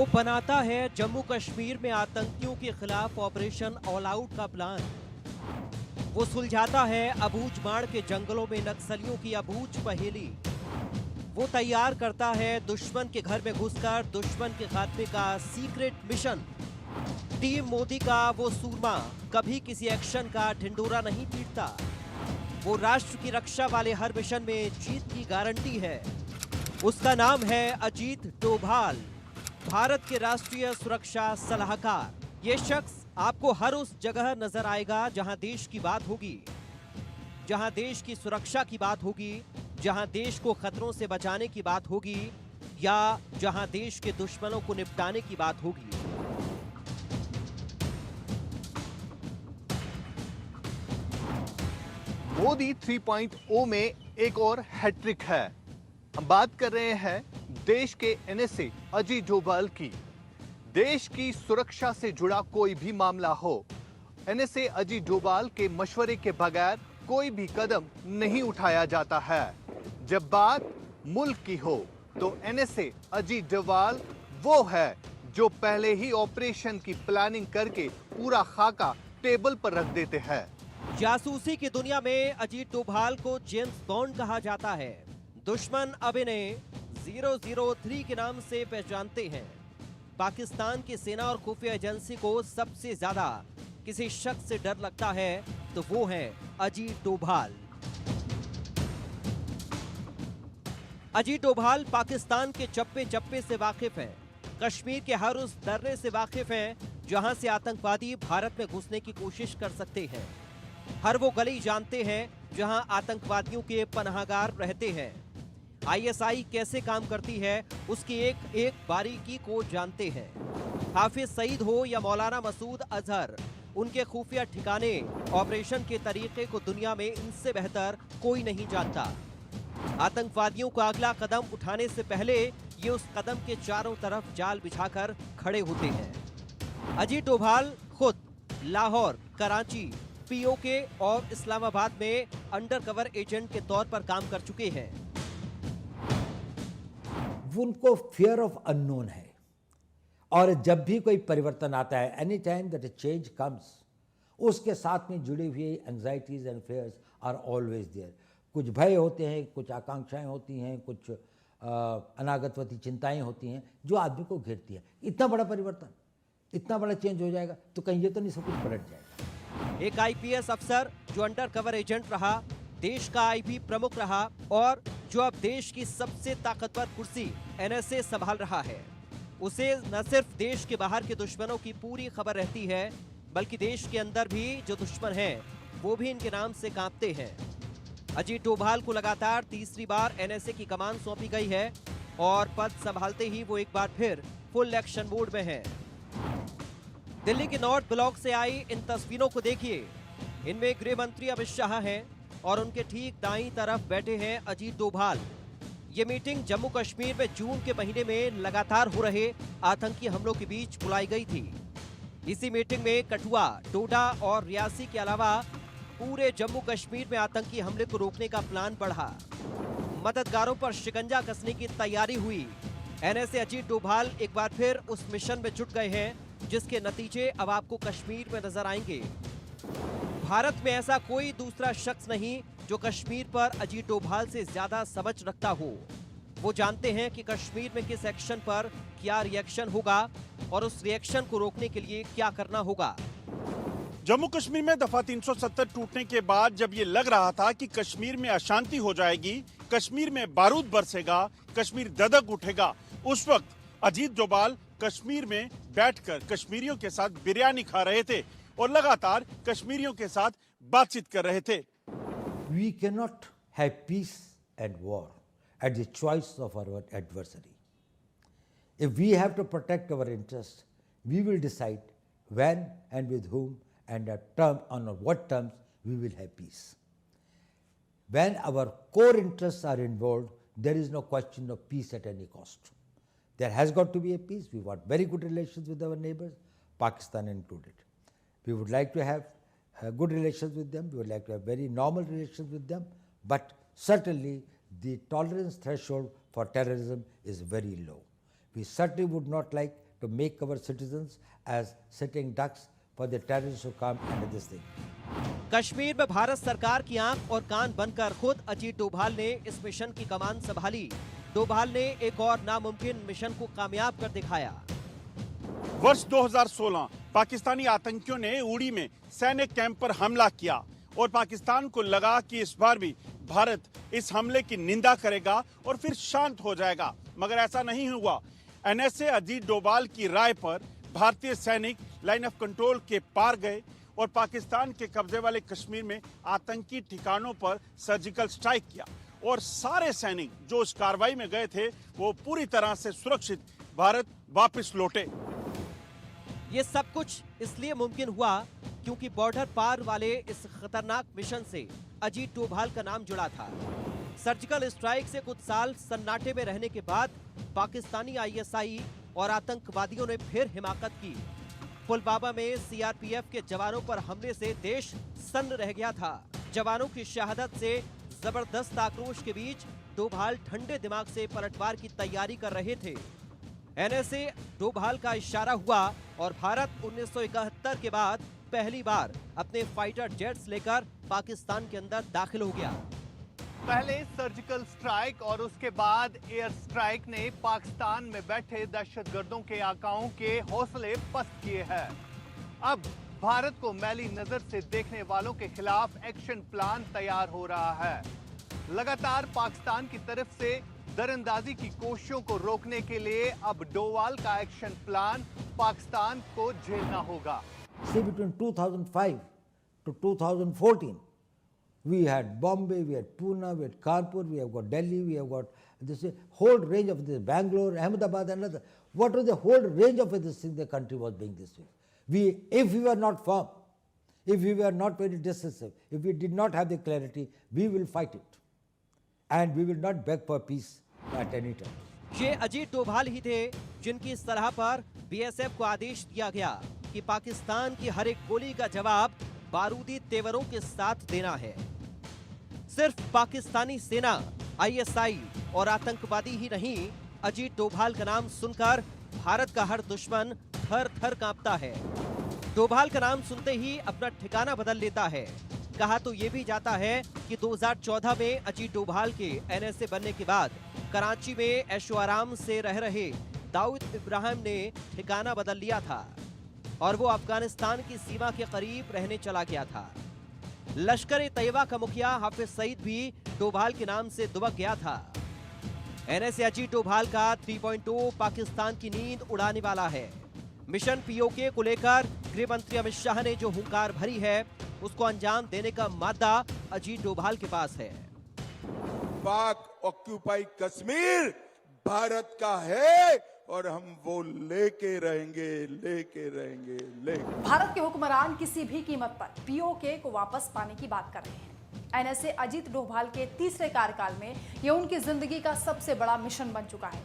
वो बनाता है जम्मू कश्मीर में आतंकियों के खिलाफ ऑपरेशन ऑल आउट का प्लान। वो सुलझाता है अबूझमाड़ के जंगलों में नक्सलियों की अबूझ पहेली। वो तैयार करता है दुश्मन के घर में घुसकर दुश्मन के खात्मे का सीक्रेट मिशन। टीम मोदी का वो सूरमा कभी किसी एक्शन का ढिंडोरा नहीं पीटता। वो राष्ट्र की रक्षा वाले हर मिशन में जीत की गारंटी है। उसका नाम है अजीत डोभाल, भारत के राष्ट्रीय सुरक्षा सलाहकार। ये शख्स आपको हर उस जगह नजर आएगा जहां देश की बात होगी, जहां देश की सुरक्षा की बात होगी, जहां देश को खतरों से बचाने की बात होगी या जहां देश के दुश्मनों को निपटाने की बात होगी। मोदी 3.0 में एक और हैट्रिक है। हम बात कर रहे हैं देश के एनएसए अजीत डोभाल की। देश की सुरक्षा से जुड़ा कोई भी मामला हो, एनएसए अजीत डोभाल के मशवरे के बगैर कोई भी कदम नहीं उठाया जाता है। जब बात मुल्क की हो तो एनएसए अजीत डोभाल वो है जो पहले ही ऑपरेशन की प्लानिंग करके पूरा खाका टेबल पर रख देते हैं। जासूसी की दुनिया में अजीत डोभाल को जेम्स बॉन्ड कहा जाता है। दुश्मन अब इन्हें 003 के नाम से पहचानते हैं। पाकिस्तान की सेना और खुफिया एजेंसी को सबसे ज्यादा किसी शख्स से डर लगता है तो वो है अजीत डोभाल। अजीत डोभाल पाकिस्तान के चप्पे चप्पे से वाकिफ हैं, कश्मीर के हर उस दर्रे से वाकिफ हैं जहां से आतंकवादी भारत में घुसने की कोशिश कर सकते हैं। हर वो गली जानते हैं जहां आतंकवादियों के पनाहगार रहते हैं। आईएसआई कैसे काम करती है उसकी एक एक बारीकी को जानते हैं। हाफिज सईद हो या मौलाना मसूद अजहर, उनके खुफिया ठिकाने, ऑपरेशन के तरीके को दुनिया में इनसे बेहतर कोई नहीं जानता। आतंकवादियों का अगला कदम उठाने से पहले ये उस कदम के चारों तरफ जाल बिछाकर खड़े होते हैं। अजीत डोभाल खुद लाहौर, कराची, पीओके और इस्लामाबाद में अंडरकवर एजेंट के तौर पर काम कर चुके हैं। उनको फियर ऑफ अननोन है, और जब भी कोई परिवर्तन आता है, any time that a change comes, उसके साथ में जुड़ी हुई anxieties and fears are always there. कुछ भय होते हैं, कुछ आकांक्षाएं होती हैं, कुछ अनागतवती चिंताएं होती हैं जो आदमी को घेरती है। इतना बड़ा परिवर्तन, इतना बड़ा चेंज हो जाएगा तो कहीं ये तो नहीं सब कुछ पलट जाएगा। एक आईपीएस अफसर जो अंडर कवर एजेंट रहा, देश का आईबी प्रमुख रहा और जो अब देश की सबसे ताकतवर कुर्सी एनएसए संभाल रहा है, उसे न सिर्फ देश के बाहर के दुश्मनों की पूरी खबर रहती है, बल्कि देश के अंदर भी जो दुश्मन हैं वो भी इनके नाम से कांपते हैं। अजीत डोभाल को लगातार तीसरी बार एनएसए की कमान सौंपी गई है और पद संभालते ही वो एक बार फिर फुल एक्शन मोड में हैं। दिल्ली के नॉर्थ ब्लॉक से आई इन तस्वीरों को देखिए। इनमें गृह मंत्री अमित शाह हैं और उनके ठीक दाईं तरफ बैठे हैं अजीत डोभाल। ये मीटिंग जम्मू कश्मीर में जून के महीने में लगातार हो रहे आतंकी हमलों के बीच बुलाई गई थी। इसी मीटिंग में कठुआ, डोडा और रियासी के अलावा पूरे जम्मू कश्मीर में आतंकी हमले को रोकने का प्लान बढ़ा। मददगारों पर शिकंजा कसने की तैयारी हुई। एनएसए अजीत डोभाल एक बार फिर उस मिशन में जुट गए हैं जिसके नतीजे अब आपको कश्मीर में नजर आएंगे। भारत में ऐसा कोई दूसरा शख्स नहीं जो कश्मीर पर अजीत डोभाल से ज्यादा समझ रखता हो। वो जानते हैं कि कश्मीर में किस एक्शन पर क्या रिएक्शन होगा और उस रिएक्शन को रोकने के लिए क्या करना होगा। जम्मू कश्मीर में दफा 370 टूटने के बाद जब ये लग रहा था कि कश्मीर में अशांति हो जाएगी, कश्मीर में बारूद बरसेगा, कश्मीर ददक उठेगा, उस वक्त अजीत डोभाल कश्मीर में बैठकर कश्मीरियों के साथ बिरयानी खा रहे थे और लगातार कश्मीरियों के साथ बातचीत कर रहे थे। We cannot have peace and war at the choice of our adversary. If we have to protect our interests, we will decide when and with whom and on what terms we will have peace. When our core interests are involved, there is no question of peace at any cost. There has got to be a peace. We want very good relations with our neighbors, Pakistan included. We would like to have good relations with them. We would like to have very normal relations with them. But certainly the tolerance threshold for terrorism is very low. We certainly would not like to make our citizens as sitting ducks for the terrorists who come under this thing. Kashmir में भारत सरकार की आंख और कान बनकर खुद अजीत डोभाल ने इस mission की कमान संभाली। डोभाल ने एक और नामुमकिन मिशन को कामयाब कर दिखाया। वर्ष 2016 पाकिस्तानी आतंकियों ने उड़ी में सैन्य कैंप पर हमला किया और पाकिस्तान को लगा कि इस बार भी भारत इस हमले की निंदा करेगा और फिर शांत हो जाएगा, मगर ऐसा नहीं हुआ। एनएसए अजीत डोभाल की राय पर भारतीय सैनिक लाइन ऑफ कंट्रोल के पार गए और पाकिस्तान के कब्जे वाले कश्मीर में आतंकी ठिकानों पर सर्जिकल स्ट्राइक किया और सारे सैनिक जो उस कार्रवाई में गए थे वो पूरी तरह से सुरक्षित भारत वापस लौटे। ये सब कुछ इसलिए मुमकिन हुआ क्योंकि बॉर्डर पार वाले इस खतरनाक मिशन से अजीत डोभाल का नाम जुड़ा था। सर्जिकल स्ट्राइक से कुछ साल सन्नाटे में रहने के बाद पाकिस्तानी आईएसआई और आतंकवादियों ने फिर हिमाकत की। पुलवामा में सीआरपीएफ के जवानों पर हमले से देश सन्न रह गया था। जवानों की शहादत से जबरदस्त आक्रोश के बीच डोभाल ठंडे दिमाग से पलटवार की तैयारी कर रहे थे। एनएसए डोभाल का इशारा हुआ और भारत 1971 के बाद पहली बार अपने फाइटर जेट्स लेकर पाकिस्तान के अंदर दाखिल हो गया। पहले सर्जिकल स्ट्राइक और उसके बाद एयर स्ट्राइक ने पाकिस्तान में बैठे दहशतगर्दों के आकाओं के हौसले पस्त किए हैं। अब भारत को मैली नजर से देखने वालों के खिलाफ एक्शन प्लान तैयार हो रहा है। लगातार पाकिस्तान की तरफ से दरअंदाजी की कोशिशों को रोकने के लिए अब डोभाल का एक्शन प्लान पाकिस्तान को झेलना होगा। See, between 2005 to 2014, we had Bombay, we had Pune, we had Kanpur, we have got Delhi, we have got this whole range of this, Bangalore, Ahmedabad, and other. What was the whole range of this thing the country was being this way? If we were not firm, if we were not very decisive, if we did not have the clarity, we will fight it. And we will not beg for peace at any time. ये अजीत डोभाल ही थे जिनकी सलाह पर BSF को आदेश दिया गया कि पाकिस्तान की हर एक गोली का जवाब बारूदी तेवरों के साथ देना है। सिर्फ पाकिस्तानी सेना, आईएसआई और आतंकवादी ही नहीं, अजीत डोभाल का नाम सुनकर भारत का हर दुश्मन थर-थर कांपता है। डोभाल का नाम सुनते ही अपना ठिकाना बदल लेता है। कहा तो ये भी जाता है कि 2014 में अजीत डोभाल के एनएसए बनने के बाद कराची में ऐशो आराम से रह रहे दाऊद इब्राहिम ने ठिकाना बदल लिया था और वो अफगानिस्तान की सीमा के करीब रहने चला गया था। लश्कर ए तैयबा का मुखिया हाफिज सईद भी डोभाल के नाम से दुबक गया था। एनएसए अजीत डोभाल का 3.0 पाकिस्तान की नींद उड़ाने वाला है। मिशन पीओके को लेकर गृह मंत्री अमित शाह ने जो हुंकार भरी है, उसको अंजाम देने का मादा अजीत डोभाल के पास है। पाक ऑक्यूपाई कश्मीर भारत का है और हम वो लेके रहेंगे। भारत के हुक्मरान किसी भी कीमत पर पीओके को वापस पाने की बात कर रहे हैं। एनएसए अजीत डोभाल के तीसरे कार्यकाल में यह उनकी जिंदगी का सबसे बड़ा मिशन बन चुका है।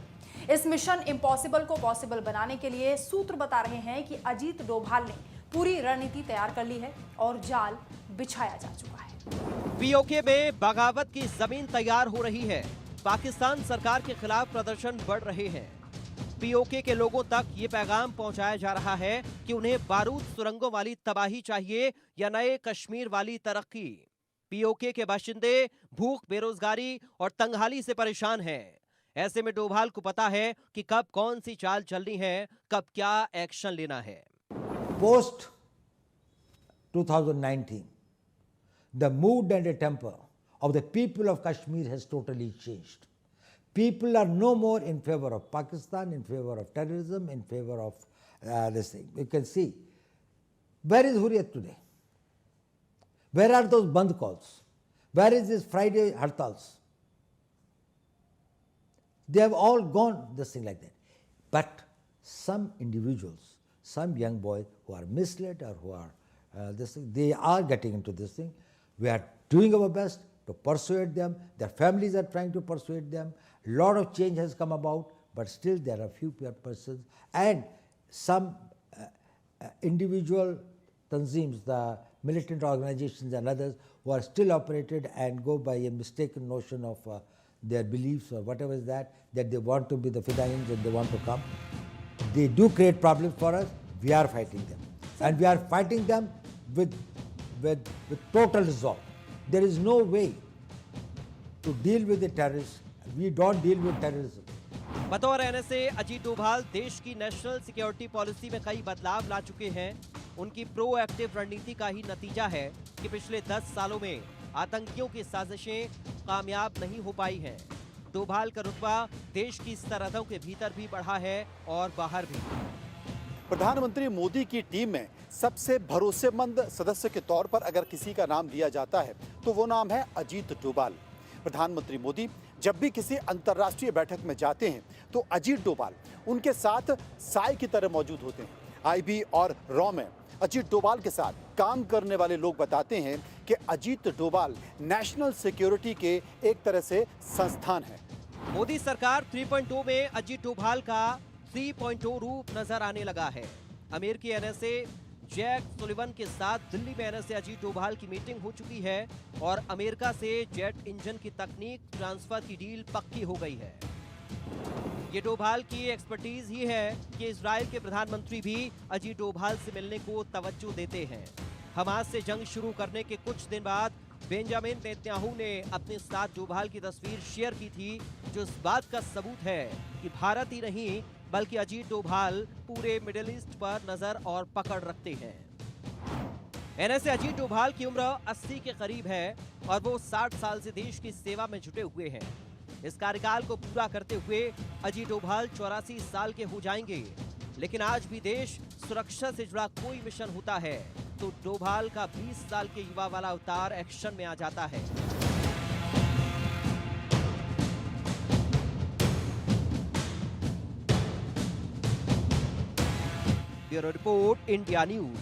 इस मिशन इम्पॉसिबल को पॉसिबल बनाने के लिए सूत्र बता रहे हैं कि अजीत डोभाल ने पूरी रणनीति तैयार कर ली है और जाल बिछाया जा चुका है। पीओके में बगावत की जमीन तैयार हो रही है। पाकिस्तान सरकार के खिलाफ प्रदर्शन बढ़ रहे हैं। पीओके के लोगों तक ये पैगाम पहुंचाया जा रहा है कि उन्हें बारूद सुरंगों वाली तबाही चाहिए या नए कश्मीर वाली तरक्की। पीओके के बाशिंदे भूख, बेरोजगारी और तंगहाली से परेशान हैं। ऐसे में डोभाल को पता है कि कब कौन सी चाल चलनी है, कब क्या एक्शन लेना है। Post 2019, the mood and the temper of the people of Kashmir has totally changed. People are no more in favor of Pakistan, in favor of terrorism, in favor of this thing. You can see, where is Hurriyat today? Where are those Bandh calls? Where is this Friday Hartals? They have all gone, this thing like that. But some individuals, some young boys who are misled or who are this thing, they are getting into this thing. We are doing our best to persuade them. Their families are trying to persuade them. A lot of change has come about, but still there are few persons and some individual tanzeems, the militant organizations and others who are still operated and go by a mistaken notion of their beliefs or whatever is that they want to be the Fidains and they want to come. they do create problems for us, we are fighting them. And we are fighting them with total resolve. There is no way to deal with the terrorists. We don't deal with terrorism. बतौर NSA Ajit Doval देश की national security policy में कई बदलाव ला चुके हैं। उनकी proactive रणनीति का ही नतीजा है कि पिछले 10 सालों में आतंकियों की साजिशें कामयाब नहीं हो पाई हैं। डोभाल का रुतबा देश की सरहदों के भीतर भी बढ़ा है और बाहर भी। प्रधानमंत्री मोदी की टीम में सबसे भरोसेमंद सदस्य के तौर पर अगर किसी का नाम दिया जाता है तो वो नाम है अजीत डोभाल। प्रधानमंत्री मोदी जब भी किसी अंतर्राष्ट्रीय बैठक में जाते हैं तो अजीत डोभाल उनके साथ साय की तरह मौजूद होते हैं। आईबी और रॉ में अजीत डोभाल के साथ काम करने वाले लोग बताते हैं कि अजीत डोभाल नेशनल सिक्योरिटी के एक तरह से संस्थान है। मोदी सरकार 3.0 में अजीत डोभाल का 3.0 रूप नजर आने लगा है। अमेरिकी एनएसए जैक सुलिवन के साथ दिल्ली में एनएसए अजीत डोभाल की मीटिंग हो चुकी है और अमेरिका से जेट इंजन की तकनीक ट्रांसफर की डील पक्की हो गई है। ये डोभाल की एक्सपर्टीज ही है कि इजराइल के प्रधानमंत्री भी अजीत डोभाल से मिलने को तवज्जो देते हैं। हमास से जंग शुरू करने के कुछ दिन बाद बेंजामिन नेतन्याहू ने अपने साथ डोभाल की तस्वीर शेयर की थी, जो इस बात का सबूत है कि भारत ही नहीं बल्कि अजीत डोभाल पूरे मिडिल ईस्ट पर नजर और पकड़ रखते हैं। एनएसए अजीत डोभाल की उम्र 80 के करीब है और वो 60 साल से देश की सेवा में जुटे हुए हैं। इस कार्यकाल को पूरा करते हुए अजीत डोभाल 84 साल के हो जाएंगे। लेकिन आज भी देश सुरक्षा से जुड़ा कोई मिशन होता है तो डोभाल का 20 साल के युवा वाला अवतार एक्शन में आ जाता है। Bureau report, India news.